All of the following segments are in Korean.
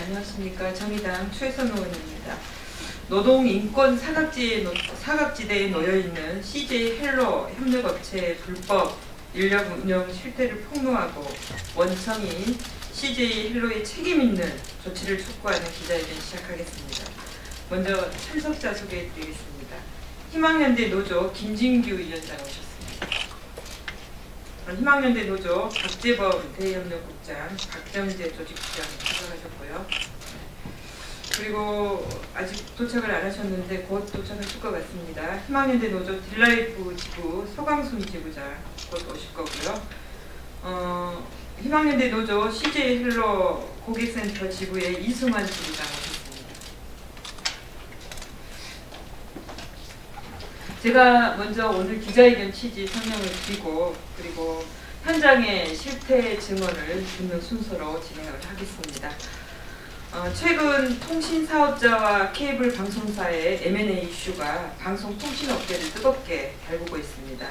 안녕하십니까. 정의당 최선 의원입니다. 노동인권 사각지대에 놓여있는 CJ 헬로 협력업체의 불법 인력 운영 실태를 폭로하고 원청인 CJ 헬로의 책임있는 조치를 촉구하는 기자회견 시작하겠습니다. 먼저 참석자 소개해드리겠습니다. 희망연대 노조 김진규 위원장 오셨습니다. 희망연대 노조 박재범 대협력국장, 박정재 조직부장 참석하셨고요. 그리고 아직 도착을 안 하셨는데 곧 도착하실 것 같습니다. 희망연대 노조 딜라이프 지부 서광순 지부장 곧 오실 거고요. 희망연대 노조 CJ 헬로 고객센터 지부의 이승환 지부장 오셨습니다. 제가 먼저 오늘 기자회견 취지 설명을 드리고 그리고 현장의 실태 증언을 듣는 순서로 진행을 하겠습니다. 최근 통신사업자와 케이블 방송사의 M&A 이슈가 방송통신업계를 뜨겁게 달구고 있습니다.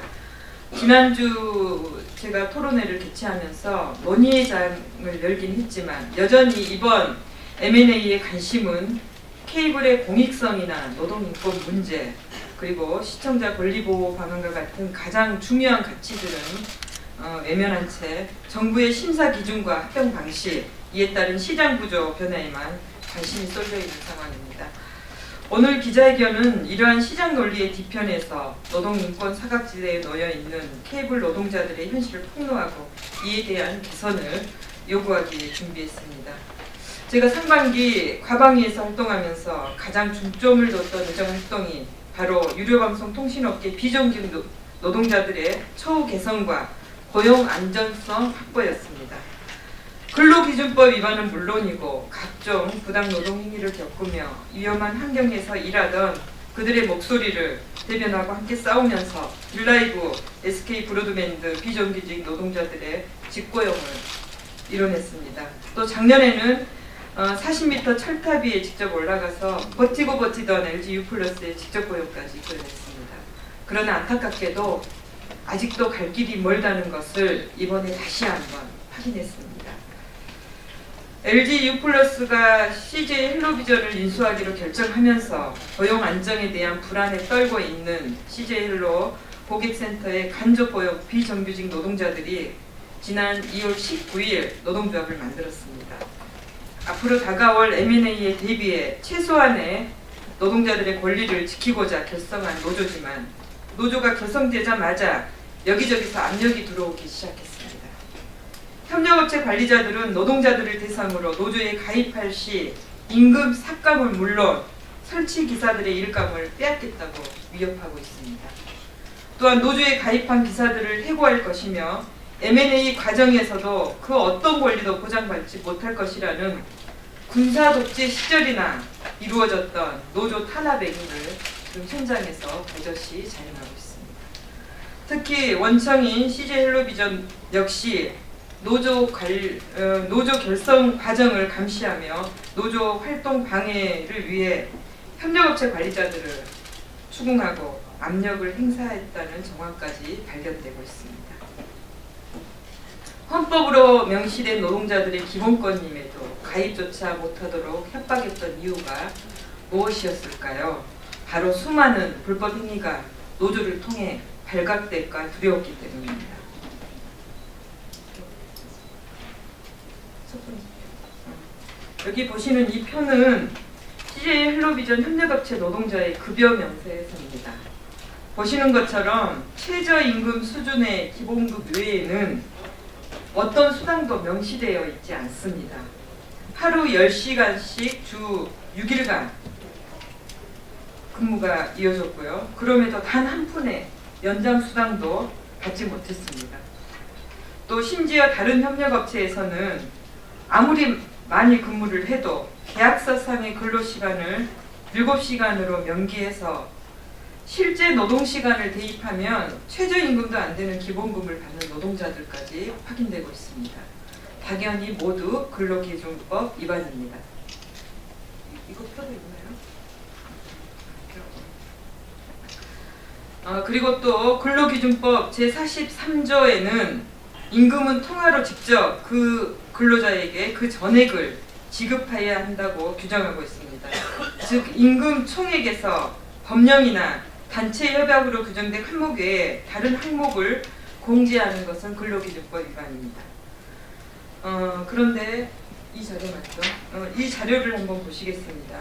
지난주 제가 토론회를 개최하면서 논의장을 열긴 했지만 여전히 이번 M&A의 관심은 케이블의 공익성이나 노동인권 문제 그리고 시청자 권리보호 방안과 같은 가장 중요한 가치들은 외면한 채 정부의 심사 기준과 합병 방식, 이에 따른 시장 구조 변화에만 관심이 쏠려 있는 상황입니다. 오늘 기자회견은 이러한 시장 논리의 뒤편에서 노동인권 사각지대에 놓여 있는 케이블 노동자들의 현실을 폭로하고 이에 대한 개선을 요구하기 위해 준비했습니다. 제가 상반기 과방위에서 활동하면서 가장 중점을 뒀던 의정 활동이 바로 유료방송 통신업계 비정규 노동자들의 처우 개선과 고용 안전성 확보였습니다. 근로기준법 위반은 물론이고 각종 부당 노동 행위를 겪으며 위험한 환경에서 일하던 그들의 목소리를 대변하고 함께 싸우면서 딜라이브, SK 브로드밴드 비정규직 노동자들의 직고용을 이뤄냈습니다. 또 작년에는 40m 철탑 위에 직접 올라가서 버티고 버티던 LG U+의 직접 고용까지 이끌어냈습니다. 그러나 안타깝게도 아직도 갈 길이 멀다는 것을 이번에 다시 한번 확인했습니다. LG U+가 CJ 헬로비전을 인수하기로 결정하면서 고용 안정에 대한 불안에 떨고 있는 CJ 헬로 고객센터의 간접 고용 비정규직 노동자들이 지난 2월 19일 노동조합을 만들었습니다. 앞으로 다가올 M&A에 대비해 최소한의 노동자들의 권리를 지키고자 결성한 노조지만 노조가 결성되자마자 여기저기서 압력이 들어오기 시작했습니다. 협력업체 관리자들은 노동자들을 대상으로 노조에 가입할 시 임금 삭감은 물론 설치 기사들의 일감을 빼앗겠다고 위협하고 있습니다. 또한 노조에 가입한 기사들을 해고할 것이며 M&A 과정에서도 그 어떤 권리도 보장받지 못할 것이라는 군사 독재 시절이나 이루어졌던 노조 탄압 행위를 지금 현장에서 버젓이 자행하고 있습니다. 특히 원청인 CJ 헬로비전 역시 노조 결성 과정을 감시하며 노조 활동 방해를 위해 협력업체 관리자들을 추궁하고 압력을 행사했다는 정황까지 발견되고 있습니다. 헌법으로 명시된 노동자들의 기본권임에도 가입조차 못하도록 협박했던 이유가 무엇이었을까요? 바로 수많은 불법 행위가 노조를 통해 발각될까 두려웠기 때문입니다. 여기 보시는 이 표는 CJ 헬로비전 협력업체 노동자의 급여 명세서입니다. 보시는 것처럼 최저임금 수준의 기본급 외에는 어떤 수당도 명시되어 있지 않습니다. 하루 10시간씩 주 6일간 근무가 이어졌고요. 그럼에도 단 한 푼의 연장 수당도 받지 못했습니다. 또 심지어 다른 협력업체에서는 아무리 많이 근무를 해도 계약서상의 근로시간을 7시간으로 명기해서 실제 노동시간을 대입하면 최저임금도 안 되는 기본급을 받는 노동자들까지 확인되고 있습니다. 당연히 모두 근로기준법 위반입니다. 이거 표도 있나요? 그리고 또 근로기준법 제43조에는 임금은 통화로 직접 그 근로자에게 그 전액을 지급해야 한다고 규정하고 있습니다. 즉 임금 총액에서 법령이나 단체 협약으로 규정된 항목 외에 다른 항목을 공제하는 것은 근로기준법 위반입니다. 그런데 이 자료 맞죠? 이 자료를 한번 보시겠습니다.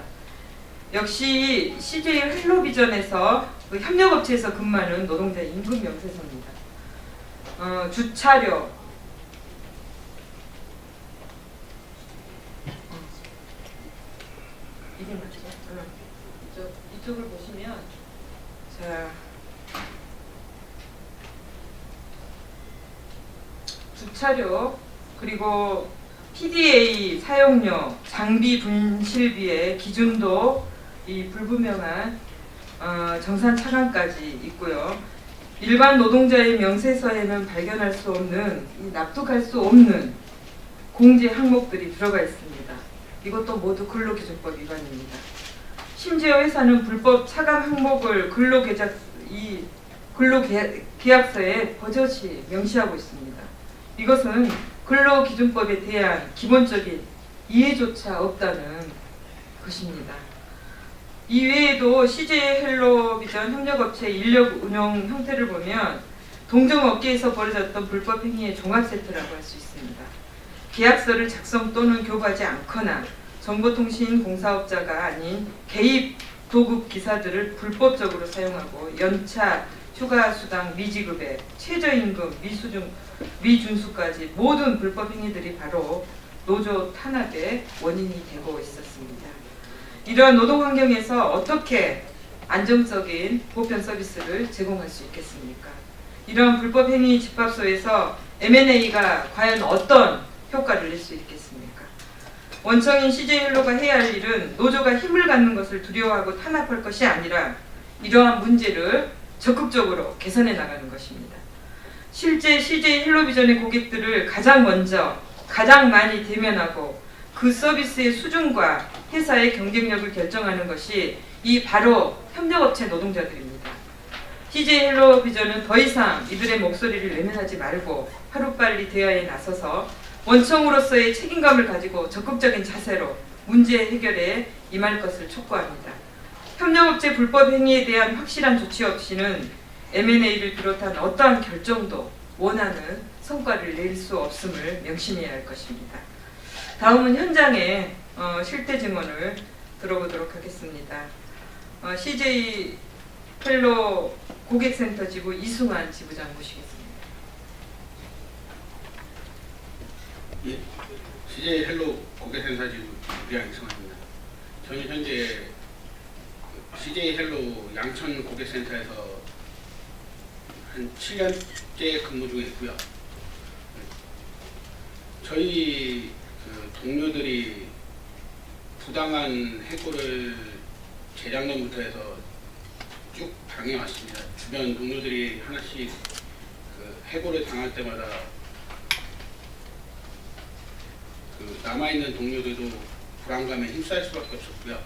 역시 CJ 헬로비전에서 그 협력업체에서 근무하는 노동자 임금 명세서입니다. 주차료, 이게 맞죠? 이쪽을 보시면 자, 주차료 그리고 PDA 사용료, 장비 분실비의 기준도 이 불분명한 정산 차감까지 있고요. 일반 노동자의 명세서에는 발견할 수 없는, 납득할 수 없는 공제 항목들이 들어가 있습니다. 이것도 모두 근로기준법 위반입니다. 심지어 회사는 불법 차감 항목을 근로계약서에 버젓이 명시하고 있습니다. 이것은 근로기준법에 대한 기본적인 이해조차 없다는 것입니다. 이외에도 CJ 헬로비전 협력업체 인력 운영 형태를 보면 동종업계에서 벌어졌던 불법 행위의 종합 세트라고 할 수 있습니다. 계약서를 작성 또는 교부하지 않거나 정보통신 공사업자가 아닌 개입 도급 기사들을 불법적으로 사용하고 연차, 휴가수당 미지급에 최저임금, 미준수까지 모든 불법 행위들이 바로 노조 탄압의 원인이 되고 있었습니다. 이러한 노동 환경에서 어떻게 안정적인 보편 서비스를 제공할 수 있겠습니까? 이러한 불법 행위 집합소에서 M&A가 과연 어떤 효과를 낼 수 있겠습니까? 원청인 CJ헬로가 해야 할 일은 노조가 힘을 갖는 것을 두려워하고 탄압할 것이 아니라 이러한 문제를 적극적으로 개선해 나가는 것입니다. 실제 CJ헬로비전의 고객들을 가장 먼저 가장 많이 대면하고 그 서비스의 수준과 회사의 경쟁력을 결정하는 것이 이 바로 협력업체 노동자들입니다. CJ헬로비전은 더 이상 이들의 목소리를 외면하지 말고 하루빨리 대화에 나서서 원청으로서의 책임감을 가지고 적극적인 자세로 문제 해결에 임할 것을 촉구합니다. 협력업체 불법 행위에 대한 확실한 조치 없이는 M&A를 비롯한 어떠한 결정도 원하는 성과를 낼 수 없음을 명심해야 할 것입니다. 다음은 현장의 실태 증언을 들어보도록 하겠습니다. CJ 헬로 고객센터 지부 이승환 지부장 모시겠습니다. 예, CJ 헬로 고객센터 지부 부장 이승환입니다. 저는 현재 CJ 헬로 양천 고객센터에서 한 7년째 근무 중에 있고요. 저희 동료들이 부당한 해고를 재작년부터 해서 쭉 당해왔습니다. 주변 동료들이 하나씩 해고를 당할 때마다 남아있는 동료들도 불안감에 휩싸일 수밖에 없었고요.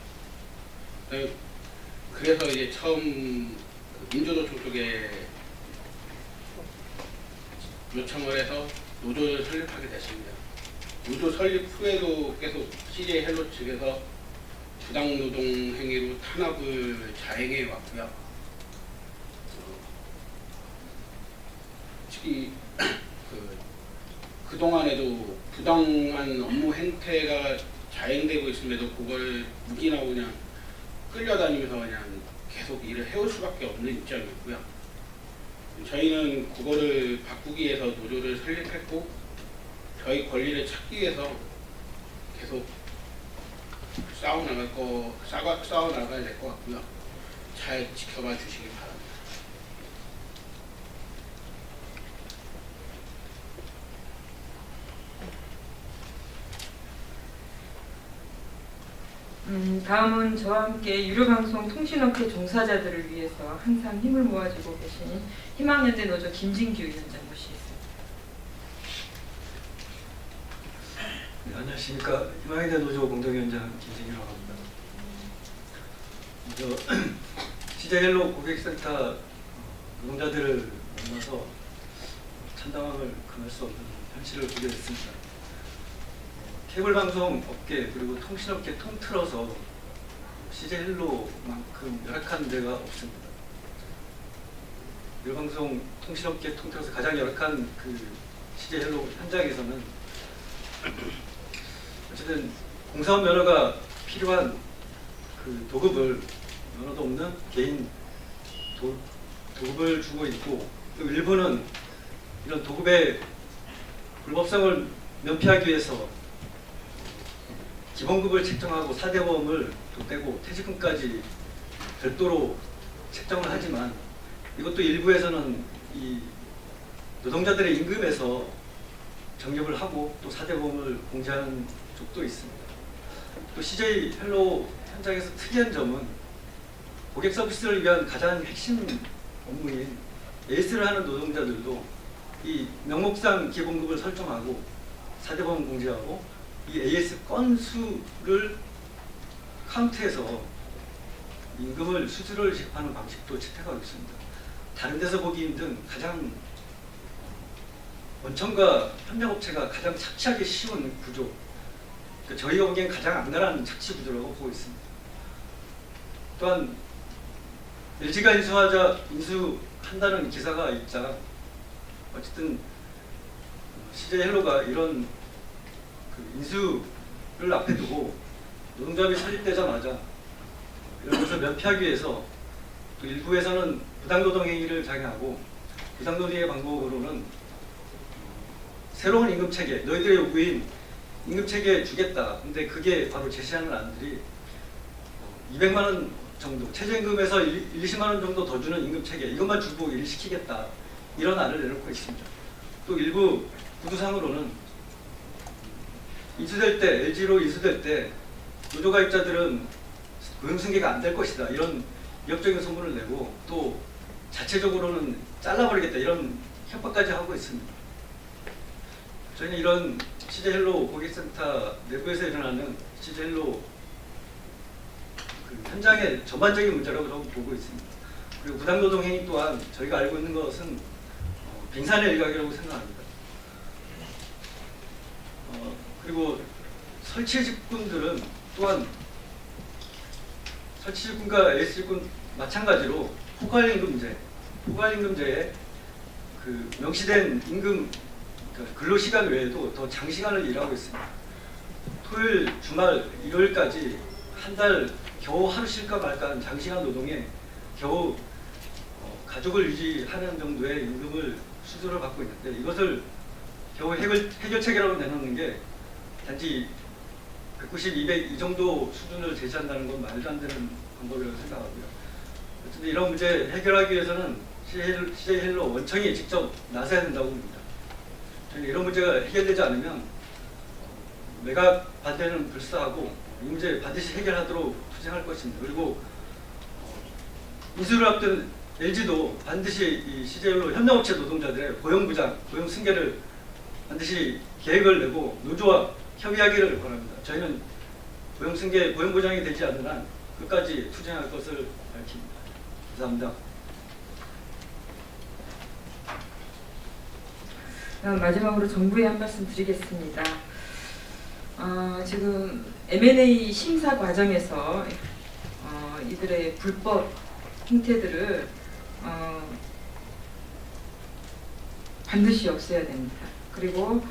그래서 이제 처음 민주노총 쪽에 요청을 해서 노조를 설립하게 됐습니다. 노조 설립 후에도 계속 CJ 헬로 측에서 부당노동 행위로 탄압을 자행해 왔고요. 특히 그동안에도 부당한 업무 행태가 자행되고 있음에도 그걸 묵인하고 그냥 끌려다니면서 그냥 계속 일을 해올 수밖에 없는 입장이었고요. 저희는 그거를 바꾸기 위해서 노조를 설립했고 저희 권리를 찾기 위해서 계속 싸워나가야 될 것 같고요. 잘 지켜봐 주시기 바랍니다. 다음은 저와 함께 유료방송 통신업계 종사자들을 위해서 항상 힘을 모아주고 계신 희망연대 노조 김진규 위원장 모시겠습니다. 네, 안녕하십니까. 희망연대 노조 공동위원장 김진규라고 합니다. CJ 헬로 고객센터 노동자들을 만나서 참담함을 금할 수 없는 현실을 보게 됐습니다. 케이블 방송 업계 그리고 통신업계 통틀어서 CJ 헬로만큼 열악한 데가 없습니다. 일방송 통신업계 통틀어서 가장 열악한 그 CJ 헬로 현장에서는 어쨌든 공사원 면허가 필요한 그 도급을 면허도 없는 개인 도급을 주고 있고, 또 일부는 이런 도급의 불법성을 면피하기 위해서 기본급을 책정하고 4대 보험을 덧대고 퇴직금까지 별도로 책정을 하지만, 이것도 일부에서는 이 노동자들의 임금에서 적립을 하고 또 4대 보험을 공제하는 쪽도 있습니다. 또 CJ 헬로 현장에서 특이한 점은 고객 서비스를 위한 가장 핵심 업무인 AS를 하는 노동자들도 이 명목상 기본급을 설정하고 4대 보험 공제하고 이 AS 건수를 카운트해서 임금을 수수료를 지급하는 방식도 채택하고 있습니다. 다른 데서 보기 힘든 가장 원청과 협력업체가 가장 착취하기 쉬운 구조, 그러니까 저희가 보기엔 가장 악랄한 착취 구조라고 보고 있습니다. 또한 LG가 인수한다는 기사가 있자 어쨌든 CJ 헬로가 이런 그 인수를 앞에 두고 노동조합이 설립되자마자 이런 것을 면피하기 위해서 또 일부에서는 부당노동행위를 장려하고, 부당노동의 방법으로는 새로운 임금체계, 너희들의 요구인 임금체계 주겠다. 근데 그게 바로 제시하는 안들이 200만 원 정도, 최저임금에서 20만 원 정도 더 주는 임금체계, 이것만 주고 일시키겠다. 이런 안을 내놓고 있습니다. 또 일부 구두상으로는 인수될 때, LG로 인수될 때 노조가입자들은 고용승계가 안 될 것이다. 이런 위협적인 소문을 내고 또 자체적으로는 잘라버리겠다. 이런 협박까지 하고 있습니다. 저희는 이런 CJ 헬로 고객센터 내부에서 일어나는 CJ 헬로 그 현장의 전반적인 문제라고 저는 보고 있습니다. 그리고 부당노동 행위 또한 저희가 알고 있는 것은 빙산의 일각이라고 생각합니다. 그리고 설치직군들은 또한 설치직군과 AS직군 마찬가지로 포괄임금제에 그 명시된 임금 근로시간 외에도 더 장시간을 일하고 있습니다. 토요일, 주말, 일요일까지 한 달 겨우 하루 쉴까 말까 한 장시간 노동에 겨우 가족을 유지하는 정도의 임금을 수수료를 받고 있는데, 이것을 겨우 해결책이라고 내놓는 게 단지 190, 200 이 정도 수준을 제시한다는 건 말도 안 되는 방법이라고 생각하고요. 어쨌든 이런 문제 해결하기 위해서는 CJ 헬로 원청이 직접 나서야 된다고 봅니다. 저는 이런 문제가 해결되지 않으면 매각 반대는 불사하고 이 문제 반드시 해결하도록 투쟁할 것입니다. 그리고 인수를 앞둔 LG도 반드시 이 CJ 헬로 협력업체 노동자들의 고용부장, 고용 승계를 반드시 계획을 내고 노조와 협의하기를 바랍니다. 저희는 고용 승계, 고용 보장이 되지 않는 한 끝까지 투쟁할 것을 밝힙니다. 감사합니다. 마지막으로 정부에 한 말씀 드리겠습니다. 지금 M&A 심사 과정에서 이들의 불법 행태들을 반드시 없애야 됩니다. 그리고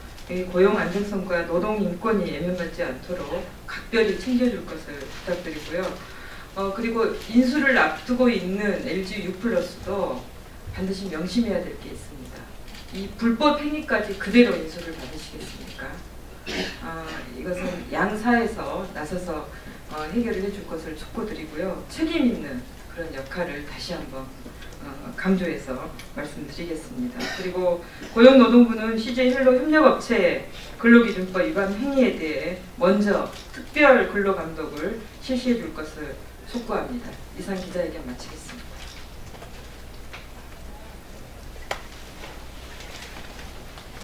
고용 안정성과 노동 인권이 예면받지 않도록 각별히 챙겨줄 것을 부탁드리고요. 그리고 인수를 앞두고 있는 LG U+도 반드시 명심해야 될 게 있습니다. 이 불법 행위까지 그대로 인수를 받으시겠습니까? 이것은 양사에서 나서서 해결을 해줄 것을 촉구드리고요. 책임 있는 그런 역할을 다시 한번 강조해서 말씀드리겠습니다. 그리고 고용노동부는 CJ 헬로 협력업체 근로기준법 위반 행위에 대해 먼저 특별 근로감독을 실시해 줄 것을 촉구합니다. 이상 기자회견 마치겠습니다.